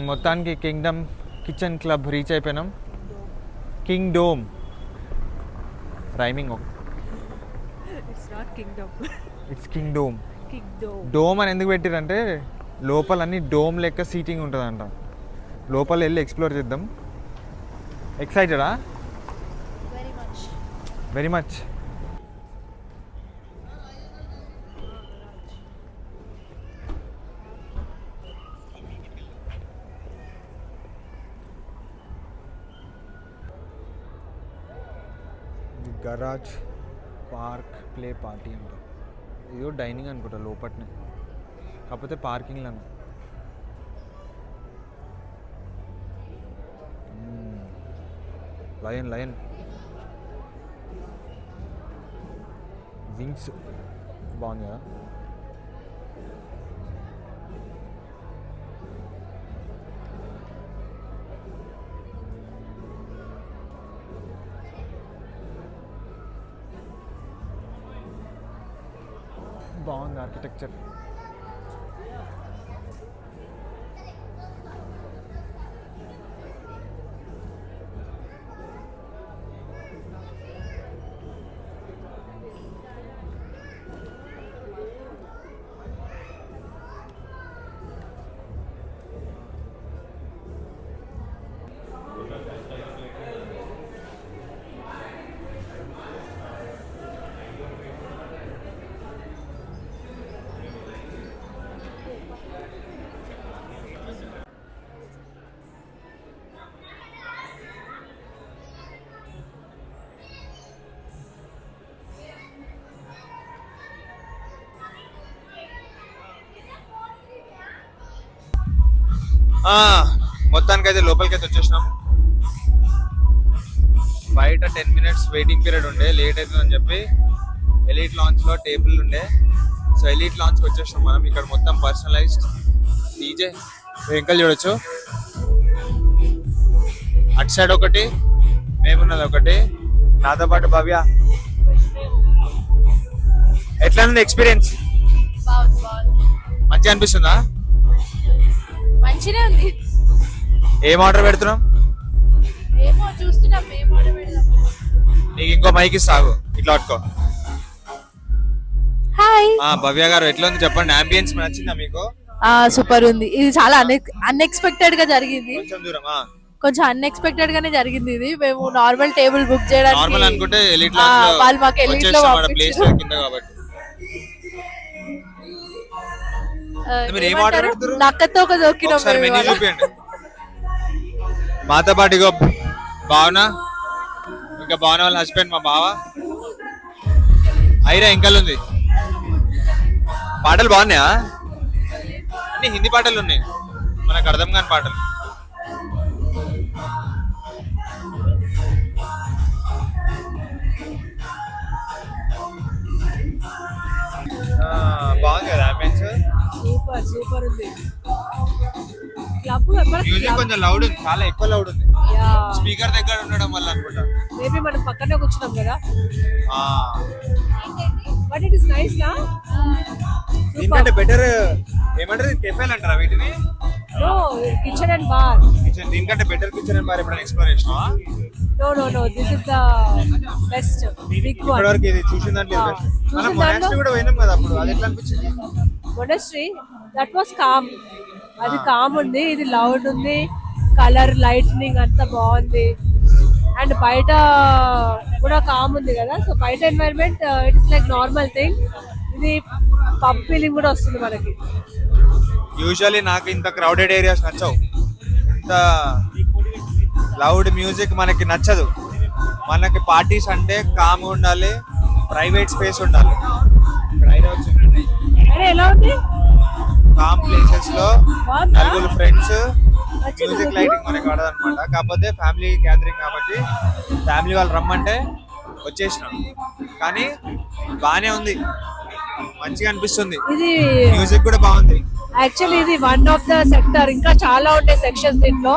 మొత్తానికి Kingdom kitchen club reach అయిపోయినాం. King dome rhyming it's king dome. Dome అని ఎందుకు పెట్టిరంటే లోపల అన్ని డోమ్ లెక్క సీటింగ్ ఉంటుందంట. లోపల వెళ్ళి ఎక్స్ప్లోర్ చేద్దాం. ఎక్సైటెడా? Very much. Garage park play party అంట. ఇదో డైనింగ్ అనుకుంటా లోపట్నే, కాకపోతే పార్కింగ్లో. లయన్ లయన్ వింగ్స్ బాగుంది కదా. బాగుంది ఆర్కిటెక్చర్. మొత్తానికి అయితే లోపలికైతే వచ్చేసినాం. బయట 10 minutes వెయిటింగ్ పీరియడ్ ఉండే, లేట్ అవుతుందని చెప్పి ఎలీట్ లాంచ్లో టేబుల్ ఉండే. సో ఎలీట్ లాంచ్కి వచ్చేసినాం మనం. ఇక్కడ మొత్తం పర్సనలైజ్డ్ డీజే వెహికల్ చూడొచ్చు. అటు సైడ్ ఒకటి, మేమున్నది ఒకటి, నాతో పాటు భవ్య. ఎట్లా ఉంది ఎక్స్పీరియన్స్? మంచిగా అనిపిస్తుందా? మంచిగా ఉంది. ఏం ఆర్డర్ పెడుతున్నాం? ఏమో చూస్తున్నాం, ఏం ఆర్డర్ పెడదాం. నీకు ఇంకో మైక్ ఇస్తాగు, ఇట్లా పట్టుకో. హాయ్ భవ్య గారు, ఎట్లా ఉంది చెప్పండి? అంబియన్స్ నచ్చిందా మీకు? సూపర్ ఉంది. ఇది చాలా అన్ఎక్స్పెక్టెడ్ గా జరిగింది. కొంచెం దూరం కొంచెం అన్ఎక్స్పెక్టెడ్ గానే జరిగింది ఇది. మేము నార్మల్ టేబుల్ బుక్ చేయడానికి నార్మల్ అనుకుంటే ఎలీట్ వాళ్ళు మాకు ఎలీట్ లో ప్లేస్ కింద కాబట్టి మీరు ఏం ఆర్డర్ పెడుతున్నారు? నక్కతో ఒక దొక్కినాం. ఒకసారి మెనూ చూపియండి. మాతో పాటు ఇగో భావన, ఇంకా భావన వాళ్ళ హస్బెండ్ మా బావ ఐరా ఇంకల్ ఉంది. పాటలు బాగున్నాయా? అన్ని హిందీ పాటలు ఉన్నాయి, మనకు అర్థం కాని పాటలు. బాగుంది కదా అంబియన్స్? సూపర్ సూపర్ ఉంది. క్లబ్ మ్యూజిక్ కొంచెం లౌడ్ ఉంది, చాలా ఎక్కువ లౌడ్ ఉంది. స్పీకర్ దగ్గర ఉండడం వల్ల అనుకుంటా. మేబీ మనం పక్కనే కూర్చున్నాం కదా. బట్ ఇట్ ఇస్ నైస్ నా. దీనికంటే బెటర్ ఏమంటారు, కెఫేలు అంటారా వీటిని? No, kitchen and bar. Kitchen, దీనికంటే బెటర్ కిచెన్ అండ్ బార్ ఎప్పుడైనా ఎక్స్ప్లోర్ చేసినావా? No, this is the best big one. ఇప్పటివరకు ఇది చూసిన దాంట్లో మనం మొనాస్ట్రీ కూడా పోయినాం కదా అప్పుడు, అది ఎట్లా అనిపించింది? Monastery that was calm. అది కామ్ ఉంది, ఇది లౌడ్ ఉంది. కలర్ లైట్నింగ్ అంతా బాగుంది. అండ్ బయట కూడా కామ్ ఉంది కదా. సో బయట environment it's like normal thing. ఇది పబ్ ఫీలింగ్ కూడా వస్తుంది మనకి. యూజువల్లీ నాకు ఇంత క్రౌడెడ్ ఏరియాస్ నచ్చవు, ఇంత లౌడ్ మ్యూజిక్ మనకి నచ్చదు. మనకి పార్టీస్ అంటే కామ్ ఉండాలి, ప్రైవేట్ స్పేస్ ఉండాలి. ఎలా ఉంది? కామ్ ప్లేసెస్ లో నలుగురు ఫ్రెండ్స్, మ్యూజిక్ లైటింగ్ మనకి పడదనమాట. కాకపోతే ఫ్యామిలీ గ్యాదరింగ్ కాబట్టి ఫ్యామిలీ వాళ్ళు రమ్మంటే వచ్చేసినాం. కానీ బానే ఉంది, మంచిగా అనిపిస్తుంది. ఇది మ్యూజిక్ కూడా బాగుంది. యాక్చువల్లీ ఇది వన్ ఆఫ్ ద సెక్టర్. ఇంకా చాలా ఉంటాయి సెక్షన్స్ దీంట్లో.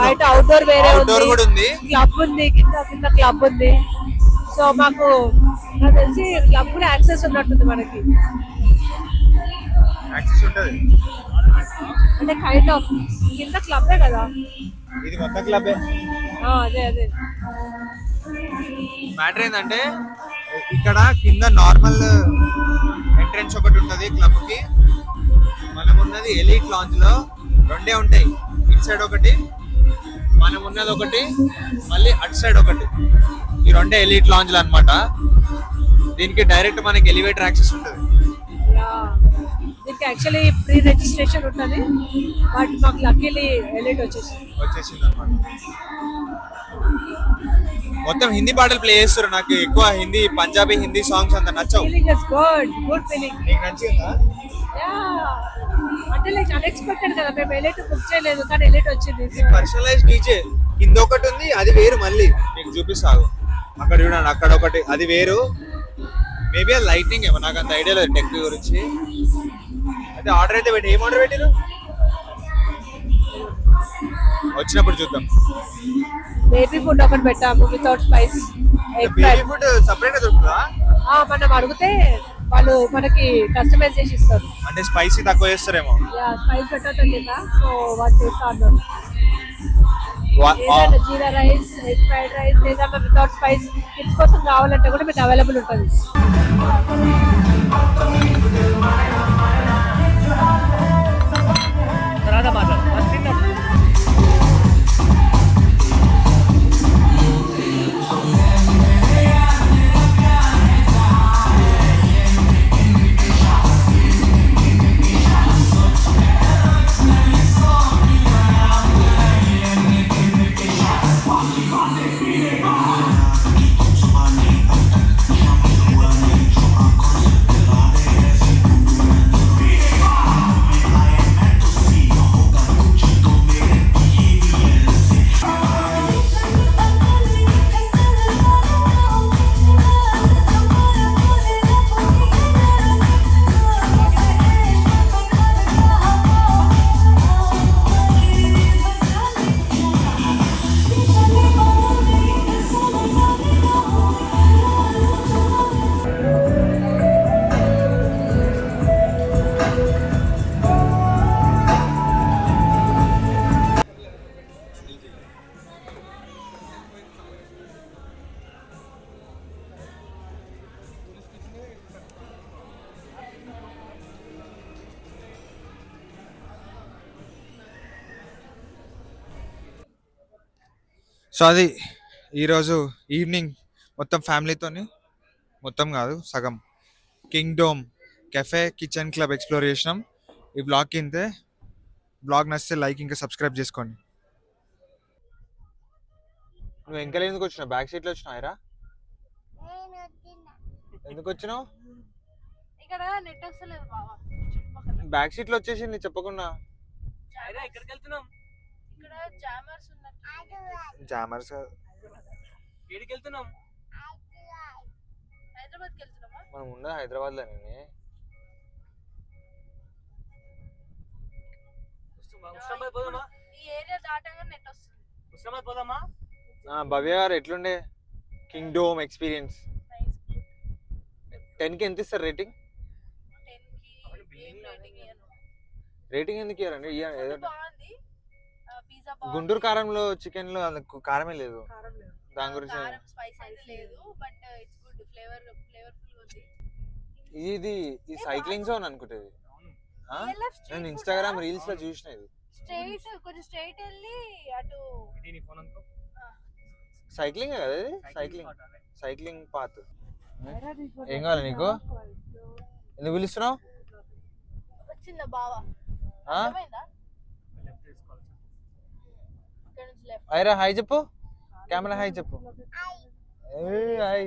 బయట అవుట్డోర్ వేరే ఉంది, క్లబ్ ఉంది, కింద క్లబ్ ఉంది. సో మాకు తెలిసి క్లబ్ కూడా యాక్సెస్ ఉన్నట్టుంది మనకి. యాక్సెస్ ఉంటుంది. అంటే కైండ్ ఆఫ్ కింద క్లబ్బే కదా. ఇది మొత్తం క్లబ్బే. అదే అదే మ్యాటర్ ఏంటంటే ఇక్కడ కింద నార్మల్ ఎంట్రన్స్ ఒకటి ఉంటుంది క్లబ్ కి. మనం ఉన్నది ఎలీట్ లాంజ్ లో రెండే ఉంటాయి. ఇటు సైడ్ ఒకటి, మనం ఉన్నది ఒకటి, మళ్ళీ అటు సైడ్ ఒకటి. ఈ రెండే ఎలీట్ లాంజ్లు అన్నమాట. దీనికి డైరెక్ట్ మనకి ఎలివేటర్ యాక్సెస్ ఉంటుంది. దీనికి యాక్చువల్లీ ప్రీ రిజిస్ట్రేషన్ ఉంటుంది, బట్ మాకు లక్కీలీ ఎలిట్ వచ్చేసింది అనమాట. మొత్తం హిందీ పాటలు ప్లే చేస్తారు. నాకు ఎక్కువ హిందీ, పంజాబీ, హిందీ సాంగ్స్ అంత నచ్చవు. Good feeling. నీకు నచ్చిందా? అంటే లైక్ అన్ఎక్స్పెక్టెడ్ కదా, మేము ఎలిట్ బుక్ చేయలేదు కానీ ఎలిట్ వచ్చింది. పర్సనలైజ్ డీజే కింద ఒకటి ఉంది, అది వేరు. మళ్ళీ మీకు చూపిస్తాను. అక్కడ చూడండి, అక్కడ ఒకటి, అది వేరు. మేబీ అది లైటింగ్ ఏమో, నాకు అంత ఐడియా లేదు టెక్ గురించి. అయితే ఆర్డర్ అయితే పెట్టి, ఏం ఆర్డర్ పెట్టారు? వచ్చినప్పుడు చూద్దాం. బేబీ ఫుడ్ ఒకటి పెట్టాము without spice. Baby food separate దొరుకుతుందా? మనం అడిగితే వాళ్ళు మనకి కస్టమైజ్ చేసి ఇస్తారు. అంటే స్పైసీ తక్కువ చేస్తారేమో. స్పైస్ పెట్టడం లేదా, సో వాళ్ళు చేస్తారు. జీరా రైస్, ఎగ్ ఫ్రైడ్ రైస్, లేదా వితౌట్ స్పైస్ కిడ్స్ కోసం కావాలంటే కూడా మీకు అవైలబుల్ ఉంటుంది. సో అది ఈరోజు ఈవినింగ్ మొత్తం ఫ్యామిలీతోని, మొత్తం కాదు సగం, కింగ్డోమ్ కెఫే కిచెన్ క్లబ్ ఎక్స్ప్లోర్ చేసినాం. ఈ బ్లాగ్ కిందే. బ్లాగ్ నచ్చితే లైక్ ఇంకా సబ్స్క్రైబ్ చేసుకోండి. నువ్వు వెంకలు ఎందుకు వచ్చినావు? బ్యాక్ సీట్లో వచ్చినావు రా. ఎందుకు వచ్చినావు? ఇక్కడ నెట్ వస్తలేదు బావా. బ్యాక్ సీట్లో వచ్చేసింది చెప్పకుండా. ఎక్కడికి వెళ్తున్నాం? ఇక్కడ జామర్స్ ఉన్నారు. జామర్స్ ఏడికి వెళ్తున్నాం? హైదరాబాద్కి వెళ్తున్నామా? మనం ఉన్నది హైదరాబాద్ లో. ఈ ఏరియా దాటంగా నెట్ వస్తుంది. భవ్య గారు ఎట్లుండే కింగ్డోమ్ ఎక్స్పీరియన్స్? 10కి ఎంత ఇస్తారు రేటింగ్? రేటింగ్ ఎందుకు ఇయ్యారండి? గుంటూరు కారంలో చికెన్ లో కారమే లేదు. దాని గురించి ఇది ఈ సైక్లింగ్ జోన్ అనుకుంటది. నేను ఇన్స్టాగ్రామ్ రీల్స్ లో చూసిన. ఇది సైక్లింగ్ కదా, ఇది సైక్లింగ్ పాత్. ఏం కావాలి నీకు? ఎందుకు పిలుస్తున్నావు? ఐరా హాయ్ చెప్పు, కెమెరా హాయ్ చెప్పు. హాయ్.